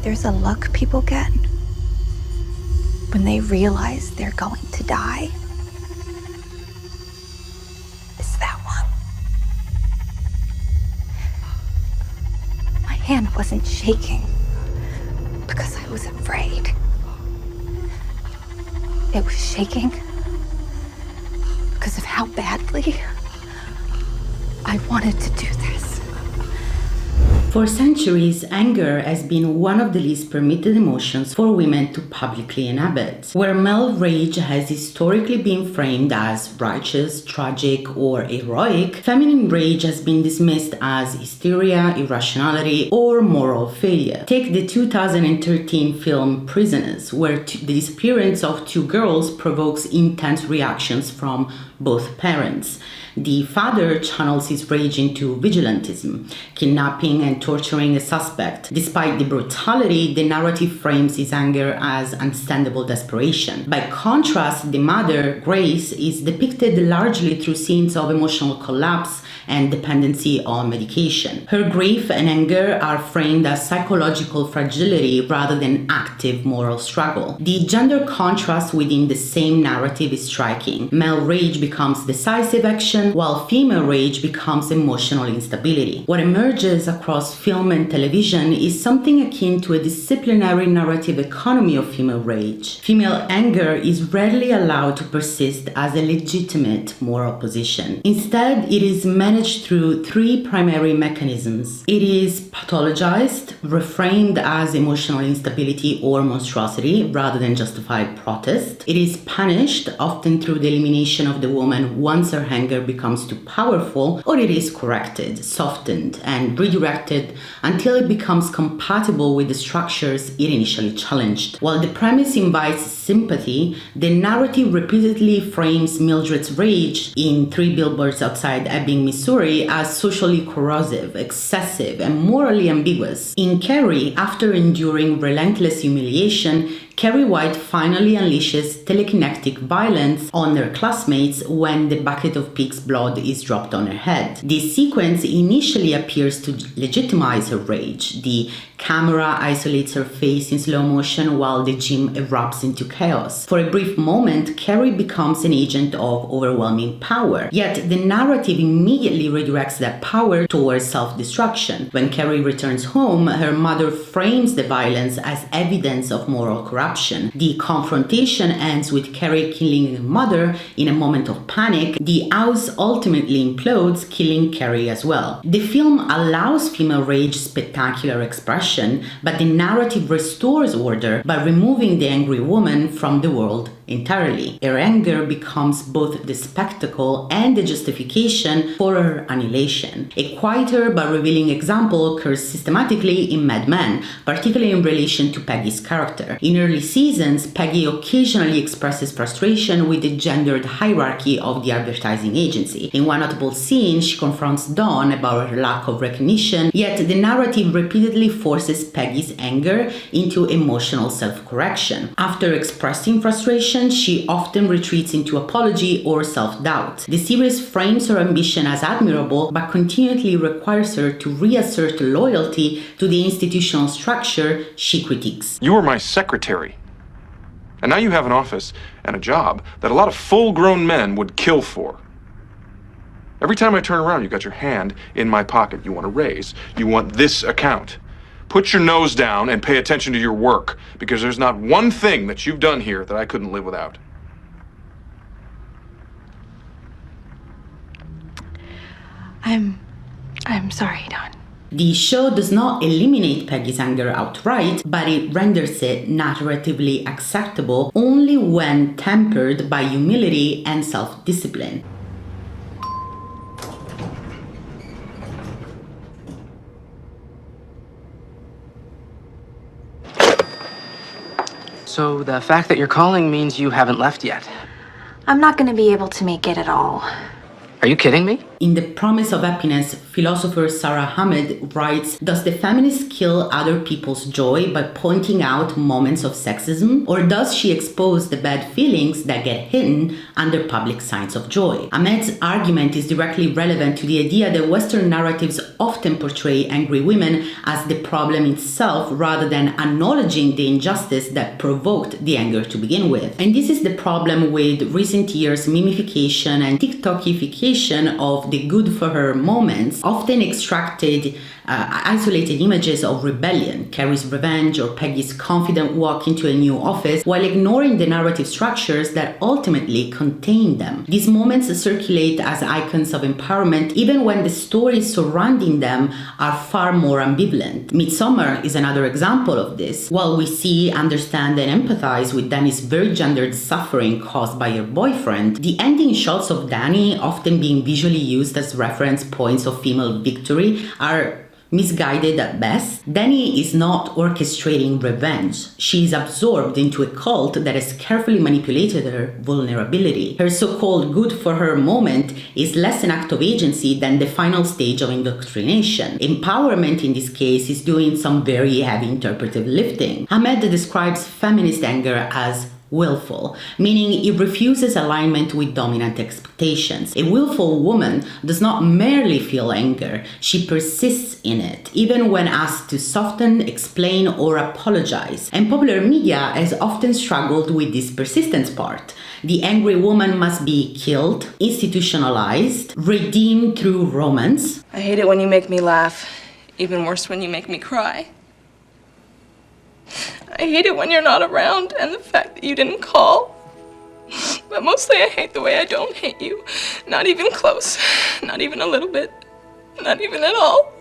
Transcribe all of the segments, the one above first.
There's a look people get when they realize they're going to die. It's that one. My hand wasn't shaking because I was afraid. It was shaking because of how badly I wanted to do this. For centuries, anger has been one of the least permitted emotions for women to publicly inhabit. Where male rage has historically been framed as righteous, tragic, or heroic, feminine rage has been dismissed as hysteria, irrationality, or moral failure. Take the 2013 film Prisoners, where the disappearance of two girls provokes intense reactions from both parents. The father channels his rage into vigilantism, kidnapping and torturing a suspect. Despite the brutality, the narrative frames his anger as understandable desperation. By contrast, the mother, Grace, is depicted largely through scenes of emotional collapse and dependency on medication. Her grief and anger are framed as psychological fragility rather than active moral struggle. The gender contrast within the same narrative is striking. Male rage becomes decisive action, while female rage becomes emotional instability. What emerges across film and television is something akin to a disciplinary narrative economy of female rage. Female anger is rarely allowed to persist as a legitimate moral position. Instead, it is managed through three primary mechanisms. It is pathologized, reframed as emotional instability or monstrosity rather than justified protest. It is punished, often through the elimination of the woman once her anger becomes too powerful, or it is corrected, softened, and redirected until it becomes compatible with the structures it initially challenged. While the premise invites sympathy, the narrative repeatedly frames Mildred's rage in 3 Billboards Outside Ebbing, Missouri as socially corrosive, excessive, and morally ambiguous. In Carrie, after enduring relentless humiliation, Carrie White finally unleashes telekinetic violence on her classmates when the bucket of pig's blood is dropped on her head. This sequence initially appears to legitimize her rage. The camera isolates her face in slow motion while the gym erupts into chaos. For a brief moment, Carrie becomes an agent of overwhelming power. Yet the narrative immediately redirects that power towards self-destruction. When Carrie returns home, her mother frames the violence as evidence of moral corruption. The confrontation ends with Carrie killing her mother in a moment of panic. The house ultimately implodes, killing Carrie as well. The film allows female rage spectacular expression, but the narrative restores order by removing the angry woman from the world entirely. Her anger becomes both the spectacle and the justification for her annihilation. A quieter but revealing example occurs systematically in Mad Men, particularly in relation to Peggy's character. In early seasons, Peggy occasionally expresses frustration with the gendered hierarchy of the advertising agency. In one notable scene, she confronts Dawn about her lack of recognition, yet the narrative repeatedly forces Peggy's anger into emotional self-correction. After expressing frustration, she often retreats into apology or self-doubt. The series frames her ambition as admirable, but continually requires her to reassert loyalty to the institutional structure she critiques. You were my secretary. And now you have an office and a job that a lot of full-grown men would kill for. Every time I turn around, you got your hand in my pocket. You want a raise. You want this account. Put your nose down and pay attention to your work, because there's not one thing that you've done here that I couldn't live without. I'm sorry, Don. The show does not eliminate Peggy's anger outright, but it renders it narratively acceptable only when tempered by humility and self-discipline. So the fact that you're calling means you haven't left yet. I'm not going to be able to make it at all. Are you kidding me? In The Promise of Happiness, philosopher Sarah Hamed writes, "Does the feminist kill other people's joy by pointing out moments of sexism? Or does she expose the bad feelings that get hidden under public signs of joy?" Hamed's argument is directly relevant to the idea that Western narratives often portray angry women as the problem itself rather than acknowledging the injustice that provoked the anger to begin with. And this is the problem with recent years' mimification and TikTokification of the good for her moments, often extracted isolated images of rebellion, Carrie's revenge or Peggy's confident walk into a new office, while ignoring the narrative structures that ultimately contain them. These moments circulate as icons of empowerment even when the stories surrounding them are far more ambivalent. Midsommar is another example of this. While we see, understand, and empathize with Dani's very gendered suffering caused by her boyfriend, the ending shots of Dani, often being visually used as reference points of female victory, are misguided at best. Dani is not orchestrating revenge. She is absorbed into a cult that has carefully manipulated her vulnerability. Her so-called good for her moment is less an act of agency than the final stage of indoctrination. Empowerment in this case is doing some very heavy interpretive lifting. Hamed describes feminist anger as willful, meaning it refuses alignment with dominant expectations. A willful woman does not merely feel anger, she persists in it, even when asked to soften, explain, or apologize. And popular media has often struggled with this persistence part. The angry woman must be killed, institutionalized, redeemed through romance. I hate it when you make me laugh, even worse when you make me cry. I hate it when you're not around and the fact that you didn't call. But mostly I hate the way I don't hate you. Not even close. Not even a little bit. Not even at all.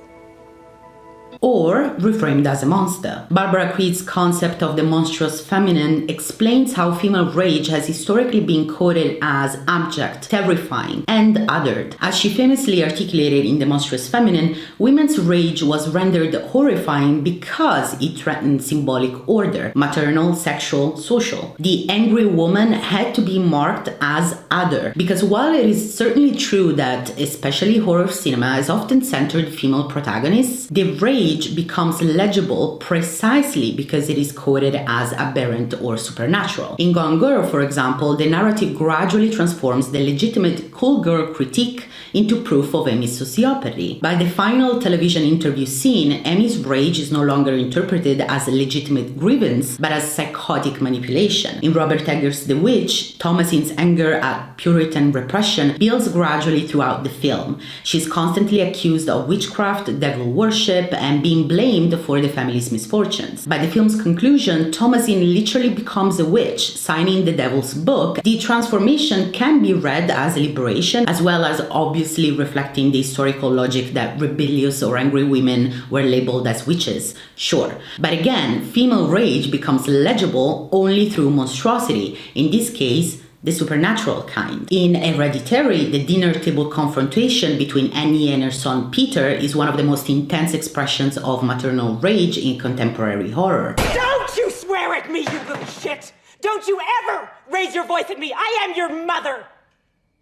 Or reframed as a monster. Barbara Creed's concept of the monstrous feminine explains how female rage has historically been coded as abject, terrifying, and othered. As she famously articulated in The Monstrous Feminine, women's rage was rendered horrifying because it threatened symbolic order, maternal, sexual, social. The angry woman had to be marked as other, because while it is certainly true that especially horror cinema has often centered female protagonists, the rage becomes legible precisely because it is coded as aberrant or supernatural. In Gone Girl, for example, the narrative gradually transforms the legitimate cool girl critique into proof of Amy's sociopathy. By the final television interview scene, Amy's rage is no longer interpreted as a legitimate grievance, but as psychotic manipulation. In Robert Eggers' The Witch, Thomasin's anger at Puritan repression builds gradually throughout the film. She's constantly accused of witchcraft, devil worship, and being blamed for the family's misfortunes. By the film's conclusion, Thomasin literally becomes a witch, signing the devil's book. The transformation can be read as a liberation, as well as obviously reflecting the historical logic that rebellious or angry women were labeled as witches. Sure. But again, female rage becomes legible only through monstrosity, in this case, the supernatural kind. In Hereditary, the dinner table confrontation between Annie and her son Peter is one of the most intense expressions of maternal rage in contemporary horror. Don't you swear at me, you little shit! Don't you ever raise your voice at me! I am your mother!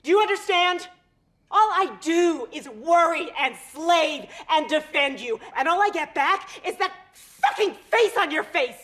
Do you understand? All I do is worry and slave and defend you, and all I get back is that fucking face on your face!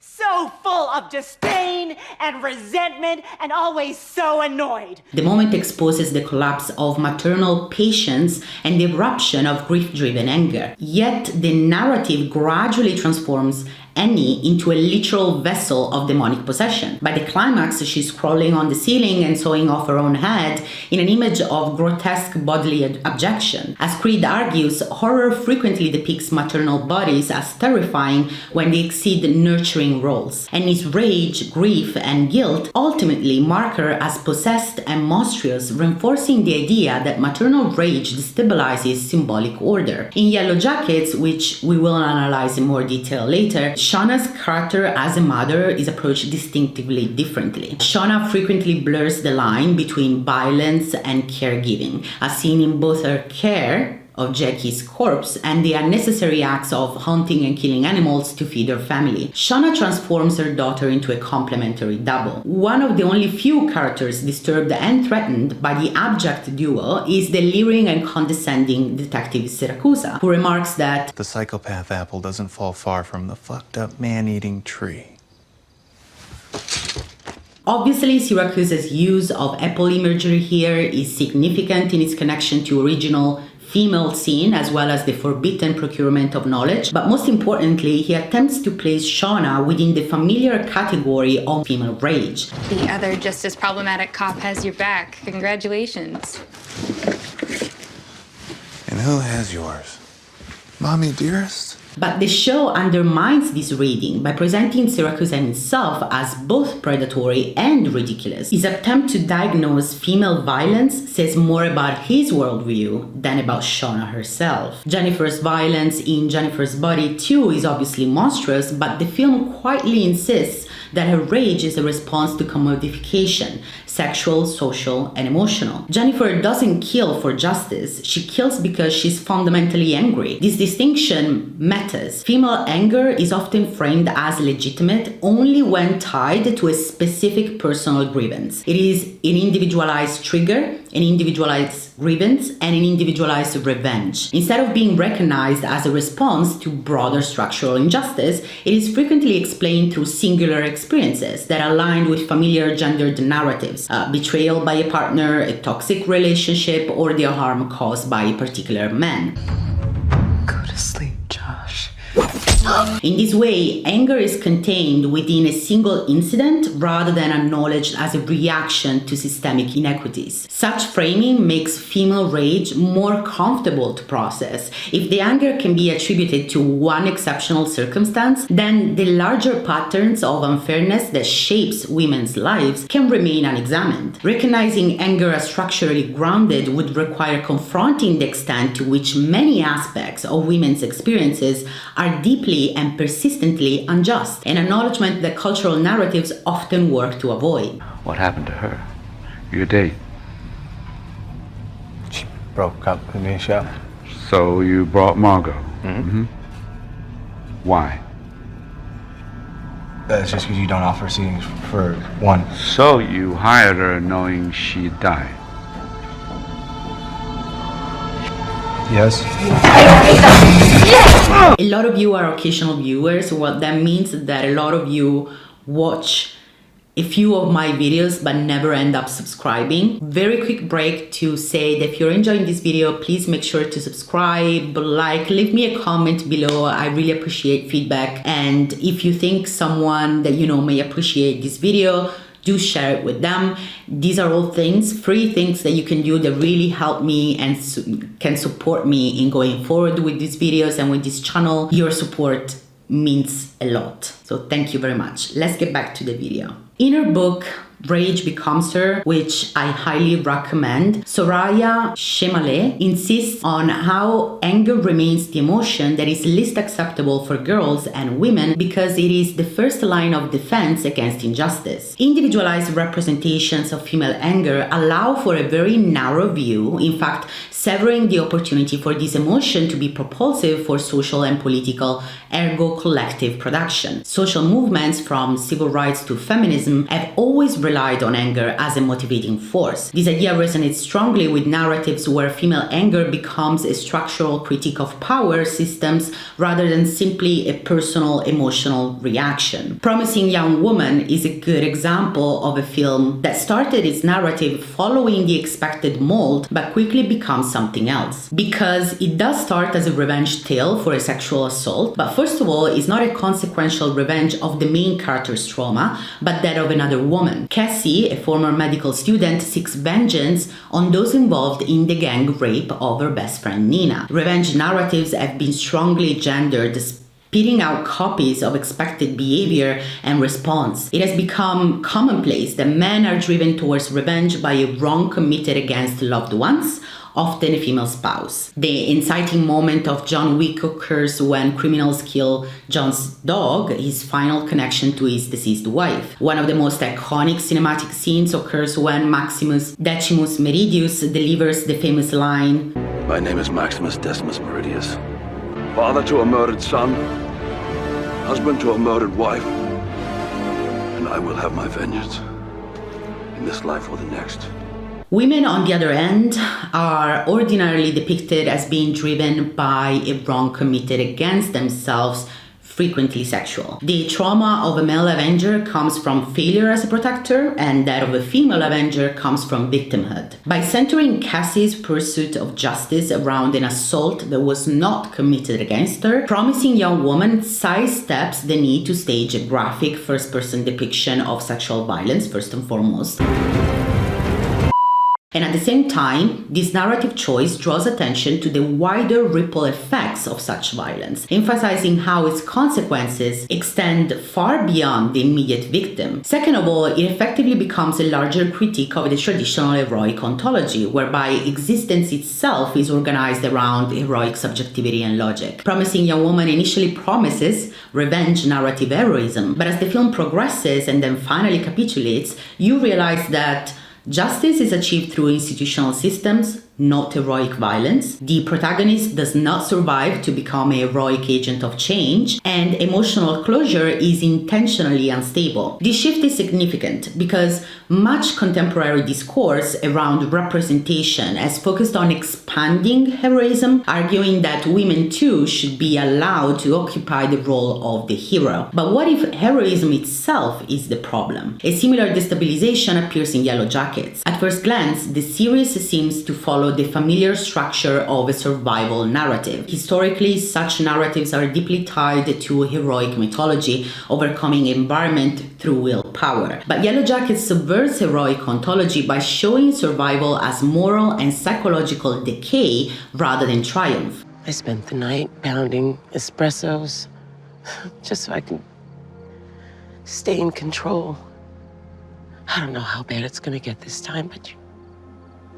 So full of disdain and resentment and always so annoyed. The moment exposes the collapse of maternal patience and the eruption of grief-driven anger. Yet the narrative gradually transforms Annie into a literal vessel of demonic possession. By the climax, she's crawling on the ceiling and sawing off her own head in an image of grotesque bodily abjection. As Creed argues, horror frequently depicts maternal bodies as terrifying when they exceed nurturing roles. Annie's rage, grief, and guilt ultimately mark her as possessed and monstrous, reinforcing the idea that maternal rage destabilizes symbolic order. In Yellowjackets, which we will analyze in more detail later, Shauna's character as a mother is approached distinctively differently. Shauna frequently blurs the line between violence and caregiving, as seen in both her care of Jackie's corpse and the unnecessary acts of hunting and killing animals to feed her family. Shauna transforms her daughter into a complementary double. One of the only few characters disturbed and threatened by the abject duo is the leering and condescending detective Syracuse, who remarks that the psychopath apple doesn't fall far from the fucked up man-eating tree. Obviously, Syracuse's use of apple imagery here is significant in its connection to original female scene as well as the forbidden procurement of knowledge, but most importantly, he attempts to place Shauna within the familiar category of female rage. The other just as problematic cop has your back. Congratulations. And who has yours? Mommy dearest? But the show undermines this reading by presenting Syracuse himself as both predatory and ridiculous. His attempt to diagnose female violence says more about his worldview than about Shauna herself. Jennifer's violence in Jennifer's Body too is obviously monstrous, but the film quietly insists that her rage is a response to commodification, sexual, social, and emotional. Jennifer doesn't kill for justice, she kills because she's fundamentally angry. This distinction matters. Female anger is often framed as legitimate only when tied to a specific personal grievance. It is an individualized trigger, an individualized grievance, and an individualized revenge. Instead of being recognized as a response to broader structural injustice, it is frequently explained through singular experiences that align with familiar gendered narratives. Betrayal by a partner, a toxic relationship, or the harm caused by a particular man. Go to sleep, Josh. In this way, anger is contained within a single incident rather than acknowledged as a reaction to systemic inequities. Such framing makes female rage more comfortable to process. If the anger can be attributed to one exceptional circumstance, then the larger patterns of unfairness that shapes women's lives can remain unexamined. Recognizing anger as structurally grounded would require confronting the extent to which many aspects of women's experiences are deeply and persistently unjust, an acknowledgement that cultural narratives often work to avoid. What happened to her? Your date? She broke up with me, Chef. So you brought Margot? Mm-hmm. Why? That's just because you don't offer seating for one. So you hired her knowing she'd die? Yes. A lot of you are occasional viewers. What that means is that a lot of you watch a few of my videos but never end up subscribing. Very quick break to say that if you're enjoying this video, please make sure to subscribe, like, leave me a comment below. I really appreciate feedback. And if you think someone that you know may appreciate this video, do share it with them. These are all things, free things that you can do that really help me and can support me in going forward with these videos and with this channel. Your support means a lot. So thank you very much. Let's get back to the video. In her book, Rage Becomes Her, which I highly recommend, Soraya Chemalet insists on how anger remains the emotion that is least acceptable for girls and women because it is the first line of defense against injustice. Individualized representations of female anger allow for a very narrow view, in fact, severing the opportunity for this emotion to be propulsive for social and political, ergo collective production. Social movements from civil rights to feminism have always relied on anger as a motivating force. This idea resonates strongly with narratives where female anger becomes a structural critique of power systems rather than simply a personal emotional reaction. Promising Young Woman is a good example of a film that started its narrative following the expected mold but quickly becomes something else. Because it does start as a revenge tale for a sexual assault, but first of all, it's not a consequential revenge of the main character's trauma, but that of another woman. Cassie, a former medical student, seeks vengeance on those involved in the gang rape of her best friend Nina. Revenge narratives have been strongly gendered, spitting out copies of expected behavior and response. It has become commonplace that men are driven towards revenge by a wrong committed against loved ones, often a female spouse. The inciting moment of John Wick occurs when criminals kill John's dog, his final connection to his deceased wife. One of the most iconic cinematic scenes occurs when Maximus Decimus Meridius delivers the famous line, My name is Maximus Decimus Meridius. Father to a murdered son, husband to a murdered wife, and I will have my vengeance in this life or the next. Women, on the other hand, are ordinarily depicted as being driven by a wrong committed against themselves, frequently sexual. The trauma of a male avenger comes from failure as a protector, and that of a female avenger comes from victimhood. By centering Cassie's pursuit of justice around an assault that was not committed against her, Promising Young Woman sidesteps the need to stage a graphic first-person depiction of sexual violence, first and foremost. And at the same time, this narrative choice draws attention to the wider ripple effects of such violence, emphasizing how its consequences extend far beyond the immediate victim. Second of all, it effectively becomes a larger critique of the traditional heroic ontology, whereby existence itself is organized around heroic subjectivity and logic. Promising Young Woman initially promises revenge narrative heroism, but as the film progresses and then finally capitulates, you realize that justice is achieved through institutional systems, not heroic violence. The protagonist does not survive to become a heroic agent of change, and emotional closure is intentionally unstable. This shift is significant because much contemporary discourse around representation has focused on expanding heroism, arguing that women too should be allowed to occupy the role of the hero. But what if heroism itself is the problem? A similar destabilization appears in Yellowjackets. At first glance, the series seems to follow the familiar structure of a survival narrative. Historically, such narratives are deeply tied to heroic mythology, overcoming environment through willpower. But Yellowjackets subverts heroic ontology by showing survival as moral and psychological decay rather than triumph. I spent the night pounding espressos just so I could stay in control. I don't know how bad it's gonna get this time, but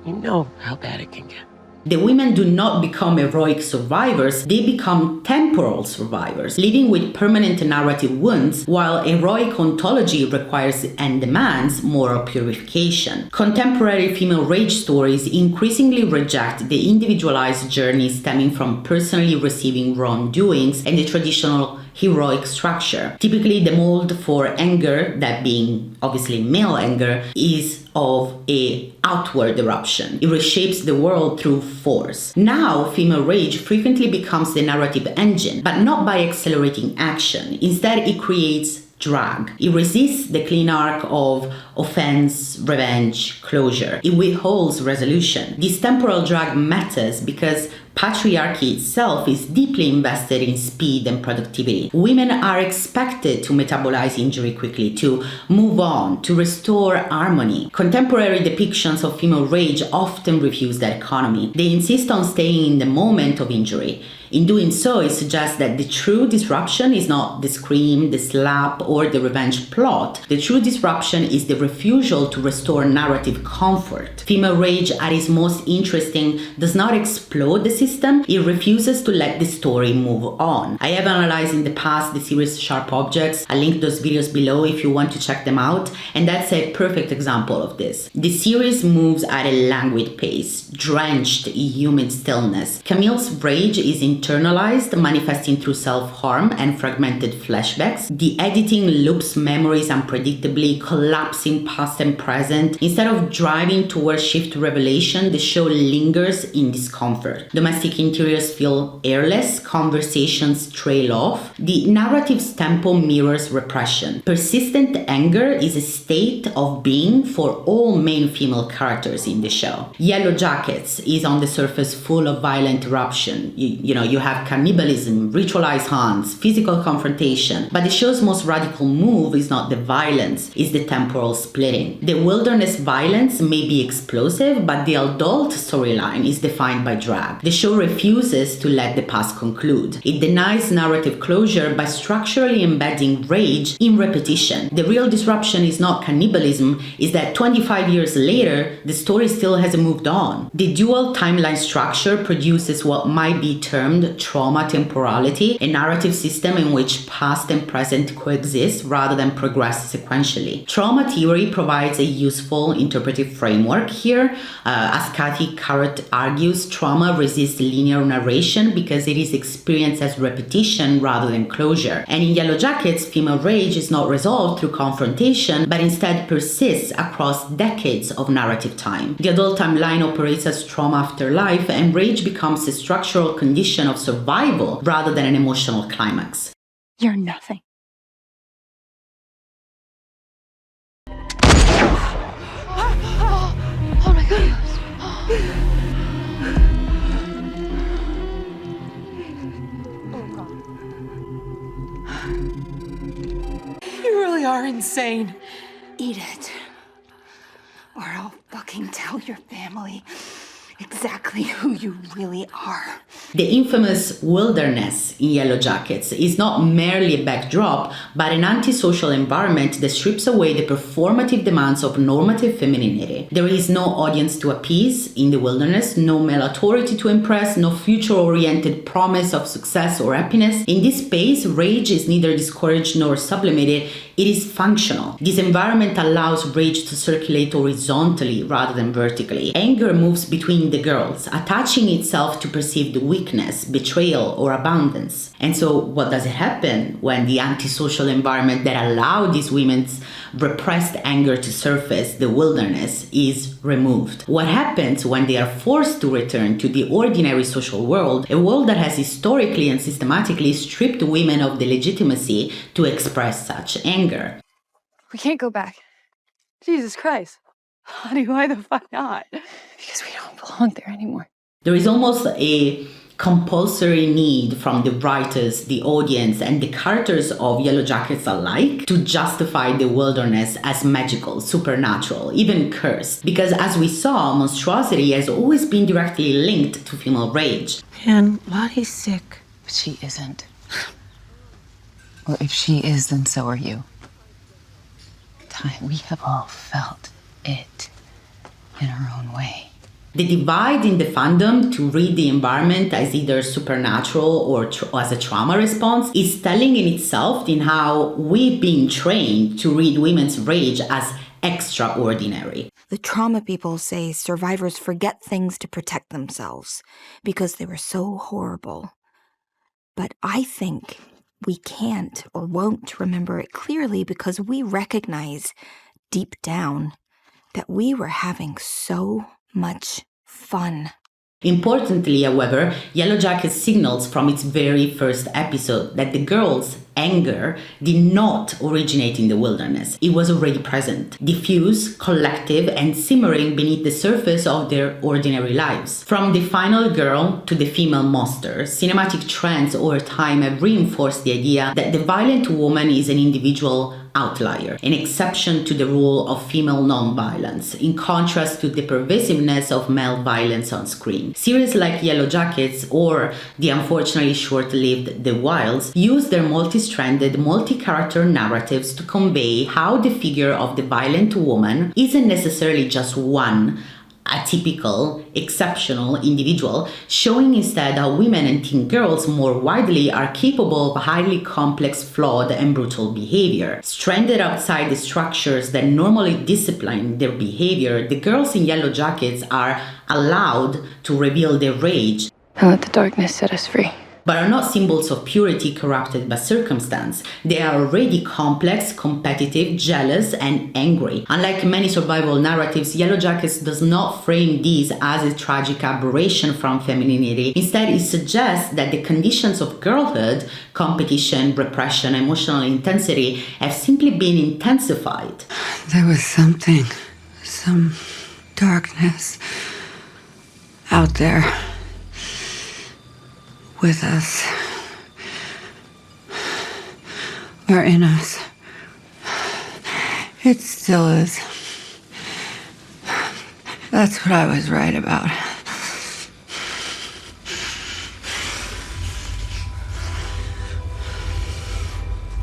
you know how bad it can get. The women do not become heroic survivors, they become temporal survivors, living with permanent narrative wounds, while heroic ontology requires and demands moral purification. Contemporary female rage stories increasingly reject the individualized journey stemming from personally receiving wrongdoings and the traditional heroic structure. Typically, the mold for anger, that being obviously male anger, is of a outward eruption. It reshapes the world through force. Now, female rage frequently becomes the narrative engine, but not by accelerating action. Instead, it creates drag. It resists the clean arc of offense, revenge, closure. It withholds resolution. This temporal drag matters because patriarchy itself is deeply invested in speed and productivity. Women are expected to metabolize injury quickly, to move on, to restore harmony. Contemporary depictions of female rage often refuse that economy. They insist on staying in the moment of injury. In doing so, it suggests that the true disruption is not the scream, the slap, or the revenge plot. The true disruption is the refusal to restore narrative comfort. Female rage, at its most interesting, does not explode the system, it refuses to let the story move on. I have analyzed in the past the series Sharp Objects. I'll link those videos below if you want to check them out, and that's a perfect example of this. The series moves at a languid pace, drenched in humid stillness. Camille's rage is internalized, manifesting through self-harm and fragmented flashbacks. The editing loops memories unpredictably, collapsing past and present. Instead of driving towards shift revelation, the show lingers in discomfort. Domestic interiors feel airless, conversations trail off. The narrative's tempo mirrors repression. Persistent anger is a state of being for all main female characters in the show. Yellowjackets is on the surface full of violent eruption. You have cannibalism, ritualized hunts, physical confrontation. But the show's most radical move is not the violence, it's the temporal splitting. The wilderness violence may be explosive, but the adult storyline is defined by drag. The show refuses to let the past conclude. It denies narrative closure by structurally embedding rage in repetition. The real disruption is not cannibalism, is that 25 years later, the story still hasn't moved on. The dual timeline structure produces what might be termed trauma temporality, a narrative system in which past and present coexist rather than progress sequentially. Trauma theory provides a useful interpretive framework here. As Kathy Carrot argues, trauma resists linear narration because it is experienced as repetition rather than closure. And in Yellowjackets, female rage is not resolved through confrontation, but instead persists across decades of narrative time. The adult timeline operates as trauma after life, and rage becomes a structural condition of survival rather than an emotional climax. You're nothing. Oh my goodness. You really are insane. Eat it. Or I'll fucking tell your family exactly who you really are. The infamous wilderness in Yellowjackets is not merely a backdrop, but an antisocial environment that strips away the performative demands of normative femininity. There is no audience to appease in the wilderness, no male authority to impress, no future-oriented promise of success or happiness. In this space, rage is neither discouraged nor sublimated, it is functional. This environment allows rage to circulate horizontally rather than vertically. Anger moves between the girls, attaching itself to perceived weakness, betrayal, or abandonance. And so what does happen when the antisocial environment that allowed these women's repressed anger to surface, the wilderness, is removed? What happens when they are forced to return to the ordinary social world, a world that has historically and systematically stripped women of the legitimacy to express such anger? We can't go back. Jesus Christ. Honey, why the fuck not? Because we don't belong there anymore. There is almost a compulsory need from the writers, the audience, and the characters of Yellowjackets alike to justify the wilderness as magical, supernatural, even cursed. Because as we saw, monstrosity has always been directly linked to female rage. And Lottie's sick. But she isn't. Or if she is, then so are you. We have all felt it in our own way. The divide in the fandom to read the environment as either supernatural or as a trauma response is telling in itself in how we've been trained to read women's rage as extraordinary. The trauma people say survivors forget things to protect themselves because they were so horrible. But I think we can't or won't remember it clearly because we recognize deep down that we were having so much fun. Importantly, however, Yellowjackets signals from its very first episode that the girls' anger did not originate in the wilderness. It was already present, diffuse, collective, and simmering beneath the surface of their ordinary lives. From the final girl to the female monster, cinematic trends over time have reinforced the idea that the violent woman is an individual outlier, an exception to the rule of female non-violence, in contrast to the pervasiveness of male violence on screen. Series like Yellowjackets or the unfortunately short-lived The Wilds use their multi-stranded, multi-character narratives to convey how the figure of the violent woman isn't necessarily just one atypical, exceptional individual, showing instead how women and teen girls more widely are capable of highly complex, flawed, and brutal behavior. Stranded outside the structures that normally discipline their behavior, the girls in Yellowjackets are allowed to reveal their rage. And let the darkness set us free. But are not symbols of purity corrupted by circumstance. They are already complex, competitive, jealous, and angry. Unlike many survival narratives, Yellowjackets does not frame these as a tragic aberration from femininity. Instead, it suggests that the conditions of girlhood, competition, repression, emotional intensity, have simply been intensified. There was something, some darkness out there with us, or in us. It still is. That's what I was right about.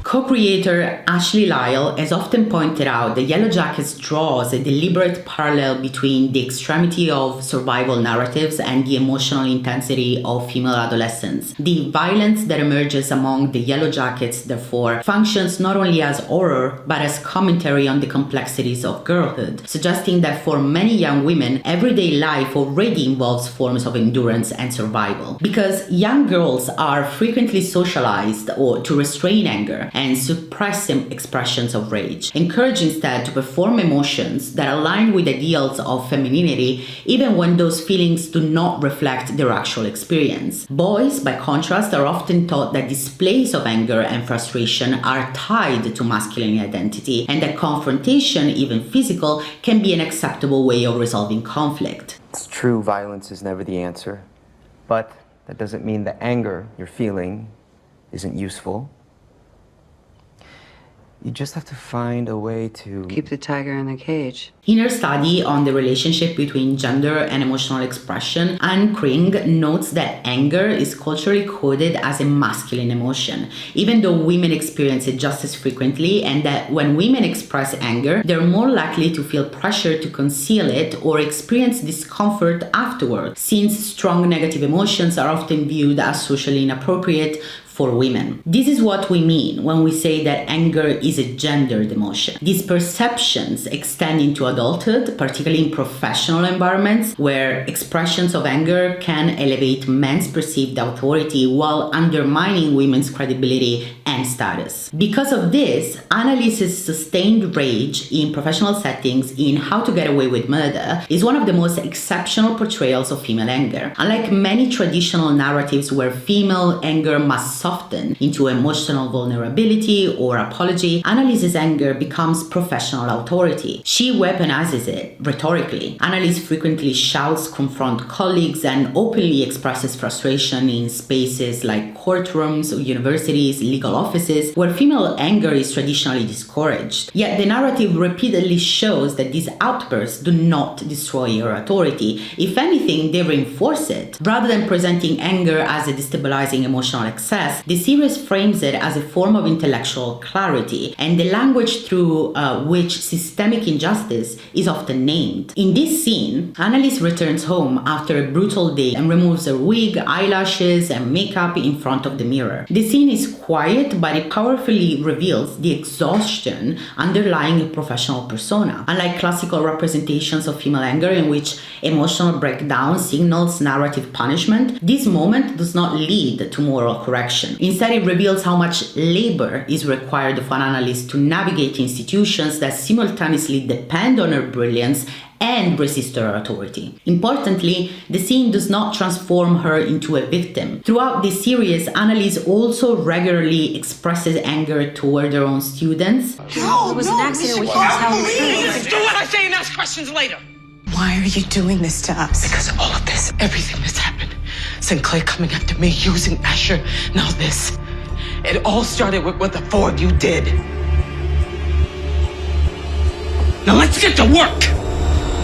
Co-creator Ashley Lyle has often pointed out that Yellowjackets draws a deliberate parallel between the extremity of survival narratives and the emotional intensity of female adolescence. The violence that emerges among the Yellowjackets, therefore, functions not only as horror, but as commentary on the complexities of girlhood, suggesting that for many young women, everyday life already involves forms of endurance and survival. Because young girls are frequently socialized or to restrain anger and suppress expressions of rage, encouraged instead to perform emotions that align with ideals of femininity, even when those feelings do not reflect their actual experience. Boys, by contrast, are often taught that displays of anger and frustration are tied to masculine identity, and that confrontation, even physical, can be an acceptable way of resolving conflict. It's true, violence is never the answer, but that doesn't mean the anger you're feeling isn't useful. You just have to find a way to keep the tiger in the cage. In her study on the relationship between gender and emotional expression, Anne Kring notes that anger is culturally coded as a masculine emotion, even though women experience it just as frequently, and that when women express anger, they're more likely to feel pressure to conceal it or experience discomfort afterward, since strong negative emotions are often viewed as socially inappropriate for women. This is what we mean when we say that anger is a gendered emotion. These perceptions extend into adulthood, particularly in professional environments where expressions of anger can elevate men's perceived authority while undermining women's credibility and status. Because of this, Annalise's sustained rage in professional settings in How to Get Away with Murder is one of the most exceptional portrayals of female anger. Unlike many traditional narratives where female anger must soften into emotional vulnerability or apology, Annalise's anger becomes professional authority. She weaponizes it rhetorically. Annalise frequently shouts, confronts colleagues, and openly expresses frustration in spaces like courtrooms, universities, legal offices, where female anger is traditionally discouraged. Yet the narrative repeatedly shows that these outbursts do not destroy her authority. If anything, they reinforce it. Rather than presenting anger as a destabilizing emotional excess, the series frames it as a form of intellectual clarity and the language through which systemic injustice is often named. In this scene, Annalise returns home after a brutal day and removes her wig, eyelashes, and makeup in front of the mirror. The scene is quiet, but it powerfully reveals the exhaustion underlying a professional persona. Unlike classical representations of female anger in which emotional breakdown signals narrative punishment, this moment does not lead to moral correction. Instead, it reveals how much labor is required of an Annalise to navigate institutions that simultaneously depend on her brilliance and resist her authority. Importantly, the scene does not transform her into a victim. Throughout this series, Annalise also regularly expresses anger toward her own students. No, it was an accident. We can't tell the truth. Do what I say and ask questions later. Why are you doing this to us? Because of all of this, everything that's happened. Sinclair coming after me, using Asher, now this. It all started with what the four of you did. Now let's get to work!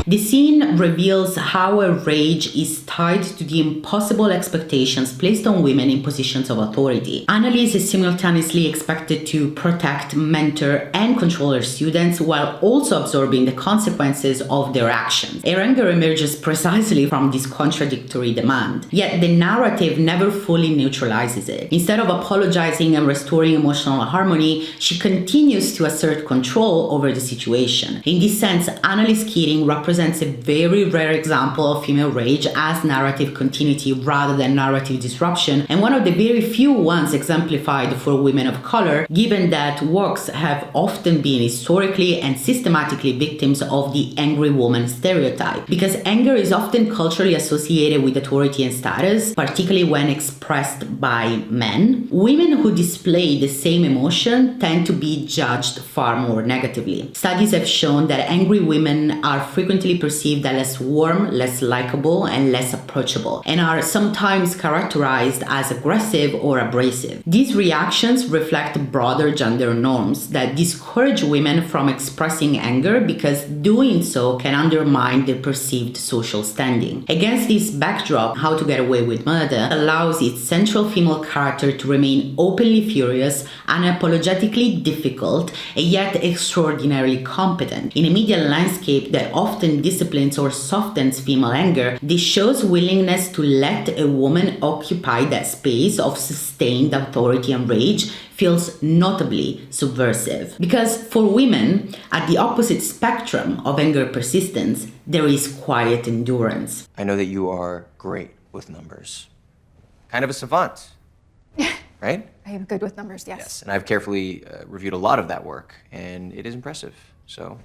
The scene reveals how her rage is tied to the impossible expectations placed on women in positions of authority. Annalise is simultaneously expected to protect, mentor, and control her students while also absorbing the consequences of their actions. Her anger emerges precisely from this contradictory demand. Yet the narrative never fully neutralizes it. Instead of apologizing and restoring emotional harmony, she continues to assert control over the situation. In this sense, Annalise Keating represents a very rare example of female rage as narrative continuity rather than narrative disruption, and one of the very few ones exemplified for women of color, given that works have often been historically and systematically victims of the angry woman stereotype. Because anger is often culturally associated with authority and status, particularly when expressed by men, women who display the same emotion tend to be judged far more negatively. Studies have shown that angry women are frequently frequently perceived as less warm, less likable, and less approachable, and are sometimes characterized as aggressive or abrasive. These reactions reflect broader gender norms that discourage women from expressing anger because doing so can undermine their perceived social standing. Against this backdrop, How to Get Away with Murder allows its central female character to remain openly furious, unapologetically difficult, and yet extraordinarily competent. In a media landscape that often disciplines or softens female anger, this show's willingness to let a woman occupy that space of sustained authority and rage feels notably subversive. Because for women, at the opposite spectrum of anger persistence, there is quiet endurance. I know that you are great with numbers. Kind of a savant, right? I am good with numbers, yes. Yes, and I've carefully reviewed a lot of that work, and it is impressive. So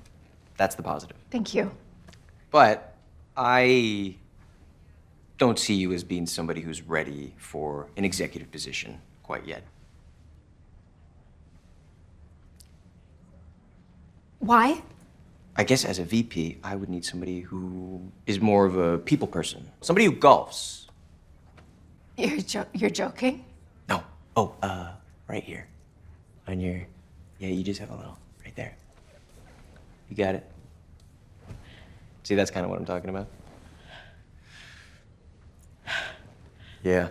that's the positive. Thank you. But I don't see you as being somebody who's ready for an executive position quite yet. Why? I guess as a VP, I would need somebody who is more of a people person. Somebody who golfs. You're joking? No. Oh, right here. On your... Yeah, you just have a little... Right there. You got it. See, that's kind of what I'm talking about. Yeah.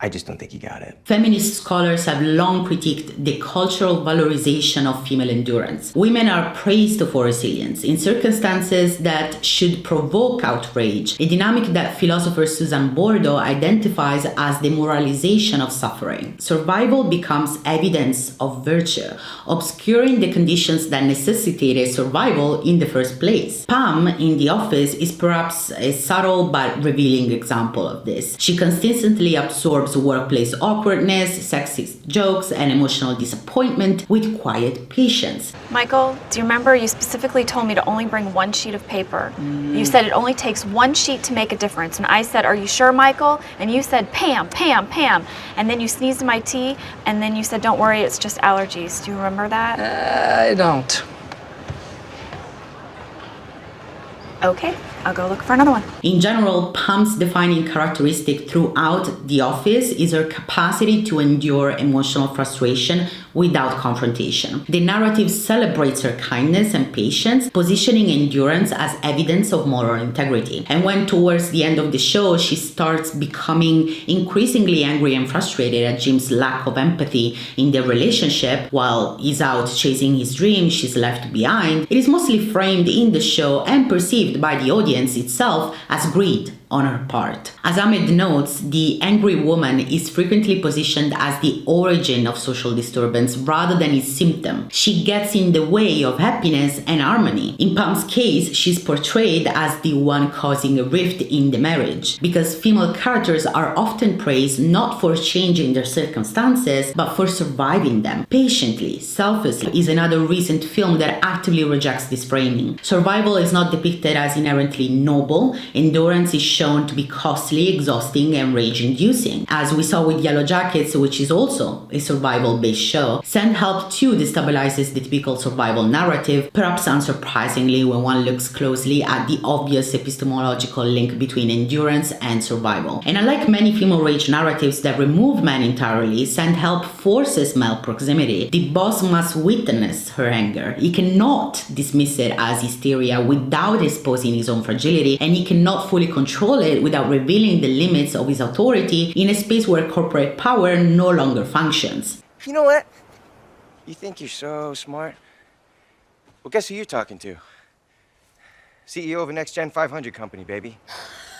I just don't think you got it. Feminist scholars have long critiqued the cultural valorization of female endurance. Women are praised for resilience in circumstances that should provoke outrage, a dynamic that philosopher Susan Bordo identifies as the moralization of suffering. Survival becomes evidence of virtue, obscuring the conditions that necessitated survival in the first place. Pam in The Office is perhaps a subtle but revealing example of this. She consistently absorbs workplace awkwardness, sexist jokes, and emotional disappointment with quiet patience. Michael, do you remember you specifically told me to only bring one sheet of paper? You said it only takes one sheet to make a difference. And I said, are you sure, Michael? And you said, Pam, Pam, Pam. And then you sneezed in my tea, and then you said, don't worry, it's just allergies. Do you remember that? I don't. Okay, I'll go look for another one. In general, Pam's defining characteristic throughout The Office is her capacity to endure emotional frustration without confrontation. The narrative celebrates her kindness and patience, positioning endurance as evidence of moral integrity. And when towards the end of the show, she starts becoming increasingly angry and frustrated at Jim's lack of empathy in their relationship, while he's out chasing his dream, she's left behind, it is mostly framed in the show and perceived by the audience itself as greed on her part. As Ahmed notes, the angry woman is frequently positioned as the origin of social disturbance rather than its symptom. She gets in the way of happiness and harmony. In Pam's case, she's portrayed as the one causing a rift in the marriage, because female characters are often praised not for changing their circumstances, but for surviving them patiently, selflessly, is another recent film that actively rejects this framing. Survival is not depicted as inherently noble. Endurance is shown to be costly, exhausting, and rage-inducing. As we saw with Yellowjackets, which is also a survival-based show, Send Help too destabilizes the typical survival narrative, perhaps unsurprisingly when one looks closely at the obvious epistemological link between endurance and survival. And unlike many female rage narratives that remove men entirely, Send Help forces male proximity. The boss must witness her anger. He cannot dismiss it as hysteria without exposing his own fragility, and he cannot fully control it without revealing the limits of his authority in a space where corporate power no longer functions. You know what? You think you're so smart? Well, guess who you're talking to? CEO of a next-gen 500 company, baby.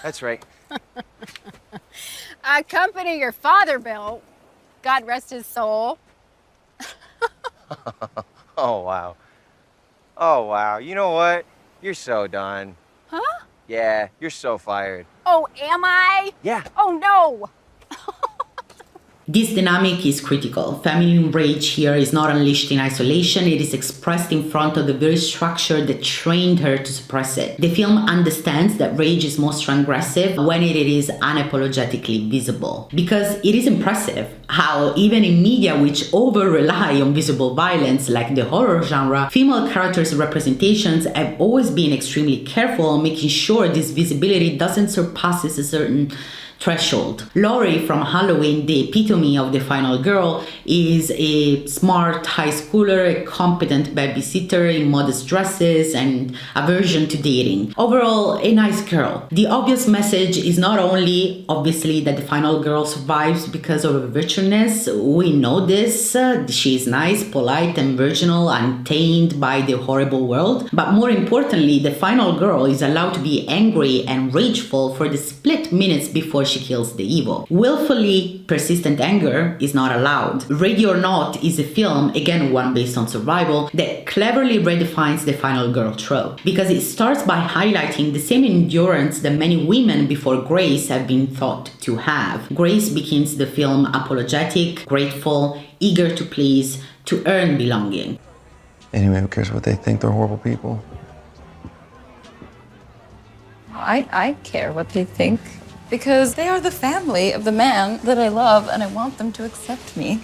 That's right. A company your father built. God rest his soul. Oh, wow. Oh, wow. You know what? You're so done. Huh? Yeah, you're so fired. Oh, am I? Yeah. Oh, no. This dynamic is critical. Feminine rage here is not unleashed in isolation, it is expressed in front of the very structure that trained her to suppress it. The film understands that rage is most aggressive when it is unapologetically visible. Because it is impressive how even in media which over-rely on visible violence like the horror genre, female characters' representations have always been extremely careful on making sure this visibility doesn't surpass a certain threshold. Laurie from Halloween, the epitome of the final girl, is a smart high schooler, a competent babysitter in modest dresses and aversion to dating. Overall, a nice girl. The obvious message is not only, obviously, that the final girl survives because of her virtuousness. We know this. She is nice, polite, and virginal, untainted by the horrible world. But more importantly, the final girl is allowed to be angry and rageful for the split minutes before she kills the evil. Willfully persistent anger is not allowed. Ready or Not is a film, again one based on survival, that cleverly redefines the final girl trope, because it starts by highlighting the same endurance that many women before Grace have been thought to have. Grace begins the film apologetic, grateful, eager to please, to earn belonging. Anyway, who cares what they think? They're horrible people. I care what they think, because they are the family of the man that I love, and I want them to accept me.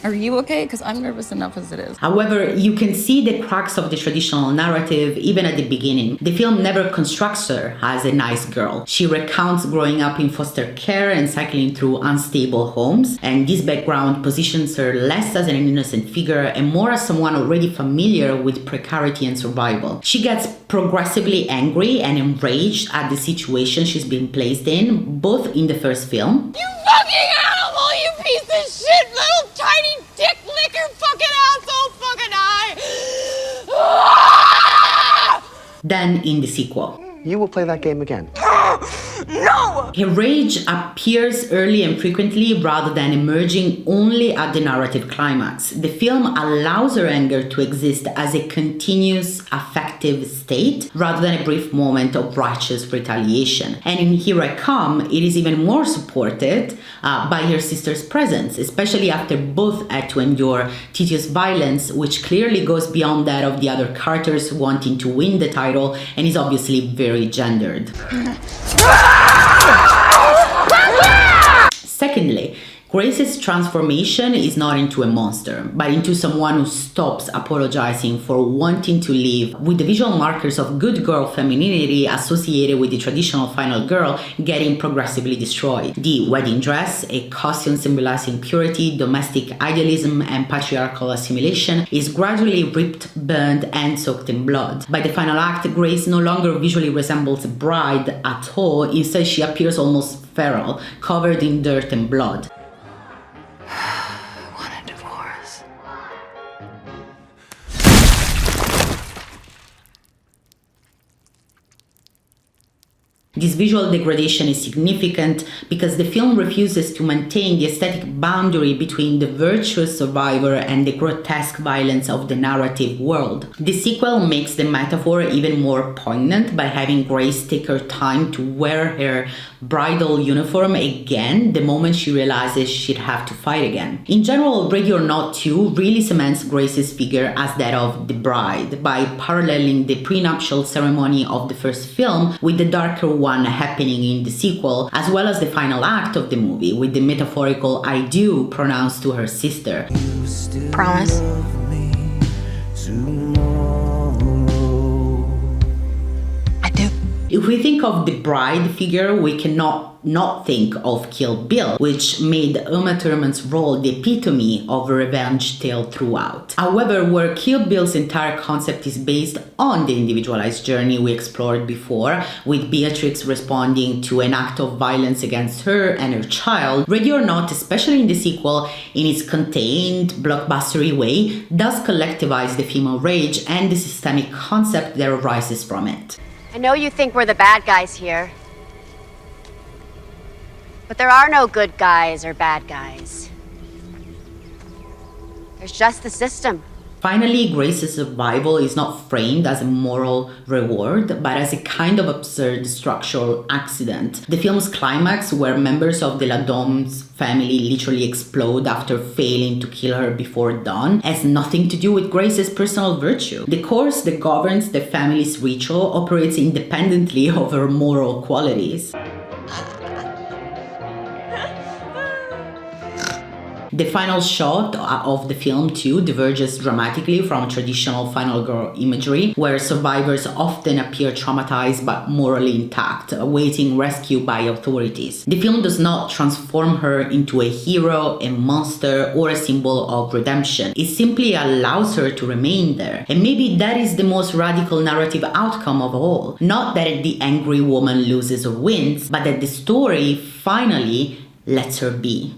Are you okay? Because I'm nervous enough as it is. However, you can see the cracks of the traditional narrative even at the beginning. The film never constructs her as a nice girl. She recounts growing up in foster care and cycling through unstable homes, and this background positions her less as an innocent figure and more as someone already familiar with precarity and survival. She gets progressively angry and enraged at the situation she's been placed in, both in the first film. You fucking animal, you piece of shit, little tiny dick licker fucking asshole fucking eye! Then in the sequel. You will play that game again. No! Her rage appears early and frequently rather than emerging only at the narrative climax. The film allows her anger to exist as a continuous affective state rather than a brief moment of righteous retaliation. And in Here I Come, it is even more supported by her sister's presence, especially after both had to endure tedious violence, which clearly goes beyond that of the other characters wanting to win the title and is obviously very gendered. Secondly, Grace's transformation is not into a monster, but into someone who stops apologizing for wanting to live, with the visual markers of good girl femininity associated with the traditional final girl getting progressively destroyed. The wedding dress, a costume symbolizing purity, domestic idealism, and patriarchal assimilation, is gradually ripped, burned, and soaked in blood. By the final act, Grace no longer visually resembles a bride at all. Instead, she appears almost feral, covered in dirt and blood. This visual degradation is significant because the film refuses to maintain the aesthetic boundary between the virtuous survivor and the grotesque violence of the narrative world. The sequel makes the metaphor even more poignant by having Grace take her time to wear her bridal uniform again the moment she realizes she'd have to fight again. In general, Ready or Not 2 really cements Grace's figure as that of the bride by paralleling the prenuptial ceremony of the first film with the darker one happening in the sequel, as well as the final act of the movie with the metaphorical I do pronounced to her sister. Promise? I do. If we think of the bride figure, we cannot not think of Kill Bill, which made Uma Thurman's role the epitome of a revenge tale throughout. However, where Kill Bill's entire concept is based on the individualized journey we explored before, with Beatrix responding to an act of violence against her and her child, Ready or Not, especially in the sequel, in its contained, blockbustery way, does collectivize the female rage and the systemic concept that arises from it. I know you think we're the bad guys here. But there are no good guys or bad guys. There's just the system. Finally, Grace's survival is not framed as a moral reward, but as a kind of absurd structural accident. The film's climax, where members of the Ladom's family literally explode after failing to kill her before dawn, has nothing to do with Grace's personal virtue. The course that governs the family's ritual operates independently of her moral qualities. The final shot of the film, too, diverges dramatically from traditional final girl imagery, where survivors often appear traumatized but morally intact, awaiting rescue by authorities. The film does not transform her into a hero, a monster, or a symbol of redemption. It simply allows her to remain there. And maybe that is the most radical narrative outcome of all. Not that the angry woman loses or wins, but that the story finally lets her be.